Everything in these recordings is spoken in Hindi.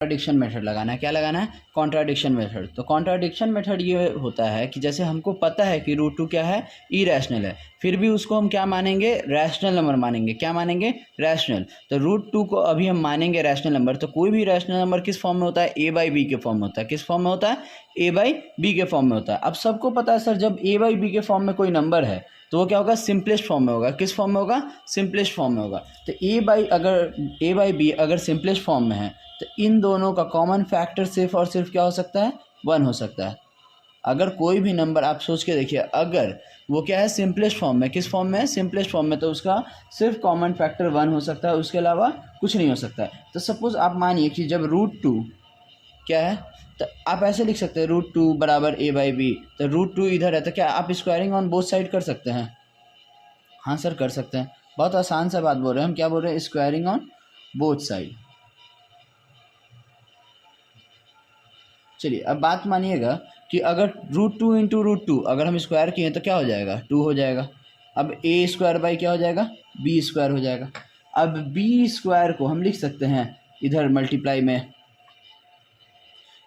कॉन्ट्राडिक्शन मेथड लगाना है। क्या लगाना है? Contradiction method. तो कॉन्ट्राडिक्शन मेथड ये होता है कि जैसे हमको पता है कि रूट 2 क्या है? इरेशनल है, फिर भी उसको हम क्या मानेंगे? रैशनल नंबर मानेंगे। क्या मानेंगे? रैशनल। तो रूट 2 को अभी हम मानेंगे रैशनल नंबर। तो कोई भी रैशनल नंबर किस फॉर्म में होता है? ए बाई बी के फॉर्म में होता है। किस फॉर्म में होता है? ए बाई बी के फॉर्म में होता है। अब सबको पता है सर, जब ए बाई बी के फॉर्म में कोई नंबर है तो वो क्या होगा? सिंपलेस्ट फॉर्म में होगा। किस फॉर्म में होगा? सिंपलेस्ट फॉर्म में होगा। तो ए बाई बी अगर सिंपलेस्ट फॉर्म में है तो इन दोनों का कॉमन फैक्टर सिर्फ और सिर्फ क्या हो सकता है? 1 हो सकता है। अगर कोई भी नंबर आप सोच के देखिए, अगर वो क्या है? सिंपलेस्ट फॉर्म में। किस फॉर्म में है? सिंपलेस्ट फॉर्म में। तो उसका सिर्फ कॉमन फैक्टर 1 हो सकता है, उसके अलावा कुछ नहीं हो सकता है। तो सपोज आप मानिए कि जब रूट 2 क्या है, तो आप ऐसे लिख सकते हैं रूट 2 बराबर ए बाई बी। तो रूट 2 इधर है तो क्या आप स्क्वायरिंग ऑन बोथ साइड कर सकते हैं? हाँ सर, कर सकते हैं। बहुत आसान सा बात बोल रहे हैं हम। क्या बोल रहे हैं? Squaring on both side. चलिए अब बात मानिएगा कि अगर रूट 2 इंटू रूट 2 अगर हम स्क्वायर किए तो क्या हो जाएगा? 2 हो जाएगा। अब ए स्क्वायर बाई क्या हो जाएगा? बी स्क्वायर हो जाएगा। अब बी स्क्वायर को हम लिख सकते हैं इधर मल्टीप्लाई में।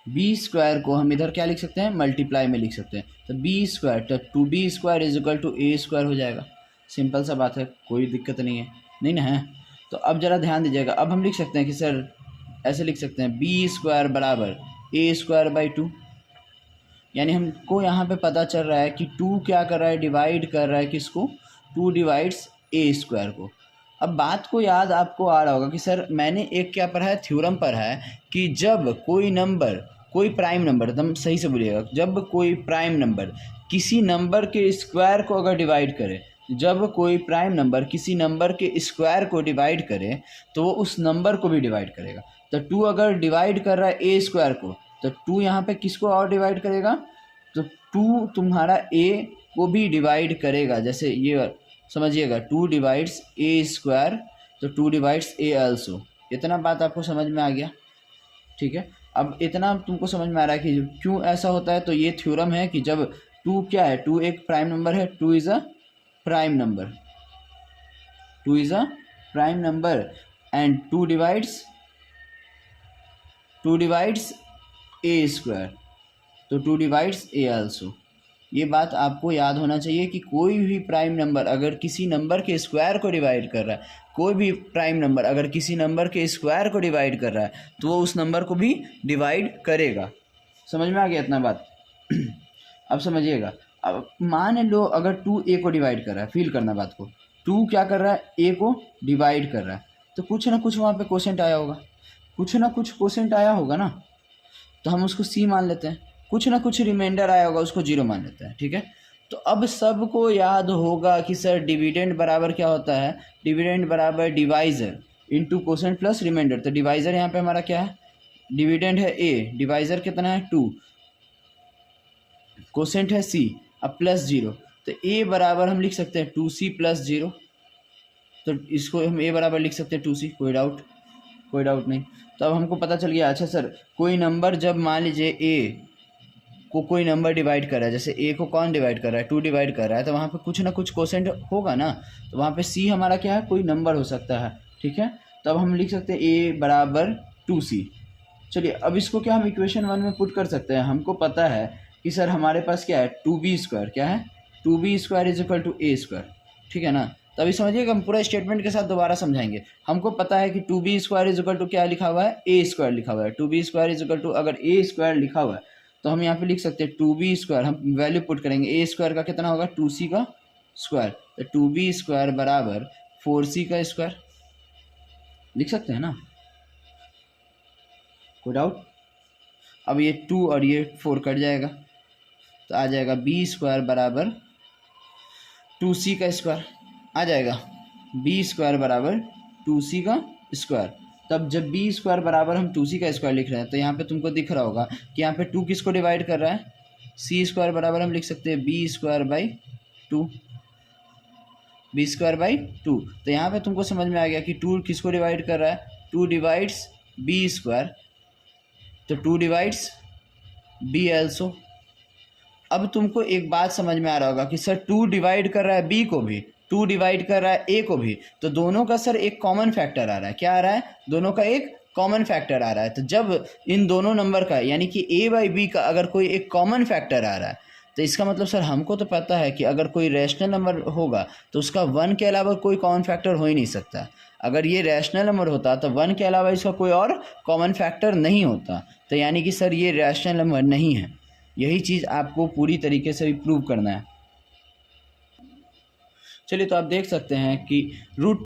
बी स्क्वायर को हम इधर क्या लिख सकते हैं? मल्टीप्लाई में लिख सकते हैं। तो बी स्क्वायर तो 2b square is equal to A square हो जाएगा। सिंपल सा बात है, कोई दिक्कत नहीं है, नहीं ना है? तो अब ज़रा ध्यान दीजिएगा। अब हम लिख सकते हैं कि सर ऐसे लिख सकते हैं बी स्क्वायर बराबर ए स्क्वायर बाई 2। यानी हमको यहाँ पे पता चल रहा है कि 2 क्या कर रहा है? डिवाइड कर रहा है किसको? 2 डिवाइड्स ए स्क्वायर को। अब बात को याद आपको आ रहा होगा कि सर मैंने एक क्या पढ़ा है? थ्योरम पढ़ा है कि जब कोई नंबर, कोई प्राइम नंबर, एकदम सही से बोलिएगा, जब कोई प्राइम नंबर किसी नंबर के स्क्वायर को अगर डिवाइड करे, जब कोई प्राइम नंबर किसी नंबर के स्क्वायर को डिवाइड करे तो वो उस नंबर को भी डिवाइड करेगा। तो 2 अगर डिवाइड कर रहा है ए स्क्वायर को, तो 2 यहाँ पे किसको और डिवाइड करेगा? तो 2 तुम्हारा ए को भी डिवाइड करेगा। जैसे ये समझिएगा, 2 डिवाइड्स ए स्क्वायर, तो 2 डिवाइड्स ए आल्सो। इतना बात आपको समझ में आ गया? ठीक है। अब इतना तुमको समझ में आ रहा है कि क्यों ऐसा होता है। तो ये थ्योरम है कि जब 2 क्या है? 2 एक प्राइम नंबर है। 2 is a prime number. 2 is a prime number and 2 divides A square, तो 2 डिवाइड्स ए आल्सो। ये बात आपको याद होना चाहिए कि कोई भी प्राइम नंबर अगर किसी नंबर के स्क्वायर को डिवाइड कर रहा है, कोई भी प्राइम नंबर अगर किसी नंबर के स्क्वायर को डिवाइड कर रहा है तो वो उस नंबर को भी डिवाइड करेगा। समझ में आ गया इतना बात? अब समझिएगा। अब मान लो अगर 2 ए को डिवाइड कर रहा है, फील करना बात को। 2 क्या कर रहा है? ए को डिवाइड कर रहा है। तो कुछ ना कुछ वहाँ पे कोसेंट आया होगा, कुछ ना कुछ कोसेंट आया होगा ना, तो हम उसको सी मान लेते हैं। कुछ ना कुछ रिमाइंडर आया होगा, उसको 0 मान लेते हैं। ठीक है। तो अब सबको याद होगा कि सर डिविडेंड बराबर क्या होता है? डिविडेंड बराबर divisor into quotient plus remainder. तो डिवाइज़र यहाँ पे हमारा क्या है? डिविडेंड है ए, डिवाइज़र कितना है? 2, कोसेंट है सी, अब प्लस 0। तो ए बराबर हम लिख सकते हैं 2c प्लस 0। तो इसको हम ए बराबर लिख सकते हैं 2c। कोई डाउट नहीं। तो अब हमको पता चल गया। अच्छा सर, कोई नंबर जब मान लीजिए ए को कोई नंबर डिवाइड कर रहा है, जैसे ए को कौन डिवाइड कर रहा है? 2 डिवाइड कर रहा है, तो वहाँ पे कुछ ना कुछ कोसेंट होगा ना। तो वहाँ पे सी हमारा क्या है? कोई नंबर हो सकता है। ठीक है। तो अब हम लिख सकते हैं ए बराबर 2c। चलिए अब इसको क्या हम इक्वेशन 1 में पुट कर सकते हैं। हमको पता है कि सर हमारे पास क्या है? 2b square. क्या है? 2b square is equal to A square. ठीक है ना? तभी समझिएगा, हम पूरा स्टेटमेंट के साथ दोबारा समझाएंगे। हमको पता है कि 2b square is equal to क्या लिखा हुआ है? ए स्क्वायर लिखा हुआ है। 2b square is equal to, अगर ए स्क्वायर लिखा हुआ है तो हम यहाँ पे लिख सकते हैं 2b स्क्वायर। हम वैल्यू पुट करेंगे, ए स्क्वायर का कितना होगा? 2c का स्क्वायर। तो 2b स्क्वायर बराबर 4c का स्क्वायर लिख सकते हैं ना? कोई डाउट? अब ये 2 और ये 4 कट जाएगा तो आ जाएगा b स्क्वायर बराबर 2c का स्क्वायर आ जाएगा। b स्क्वायर बराबर 2c का स्क्वायर। तब जब b स्क्वायर बराबर हम 2c का स्क्वायर लिख रहे हैं तो यहाँ पे तुमको दिख रहा होगा कि यहाँ पे 2 किसको डिवाइड कर रहा है? c स्क्वायर बराबर हम लिख सकते हैं b square by 2, b square by 2। तो यहाँ पे तुमको समझ में आ गया कि 2 किसको डिवाइड कर रहा है? 2 डिवाइड्स b स्क्वायर, तो 2 डिवाइड्स b एल्सो। अब तुमको एक बात समझ में आ रहा होगा कि सर 2 डिवाइड कर रहा है b को भी, 2 डिवाइड कर रहा है a को भी, तो दोनों का सर एक कॉमन फैक्टर आ रहा है। क्या आ रहा है? दोनों का एक कॉमन फैक्टर आ रहा है। तो जब इन दोनों नंबर का यानी कि a बाई बी का अगर कोई एक कॉमन फैक्टर आ रहा है तो इसका मतलब सर हमको तो पता है कि अगर कोई रैशनल नंबर होगा तो उसका 1 के अलावा कोई कॉमन फैक्टर हो ही नहीं सकता। अगर ये रैशनल नंबर होता तो 1 के अलावा इसका कोई और कॉमन फैक्टर नहीं होता, तो यानी कि सर ये रैशनल नंबर नहीं है। यही चीज़ आपको पूरी तरीके से भी प्रूव करना है। चलिए तो आप देख सकते हैं कि रूट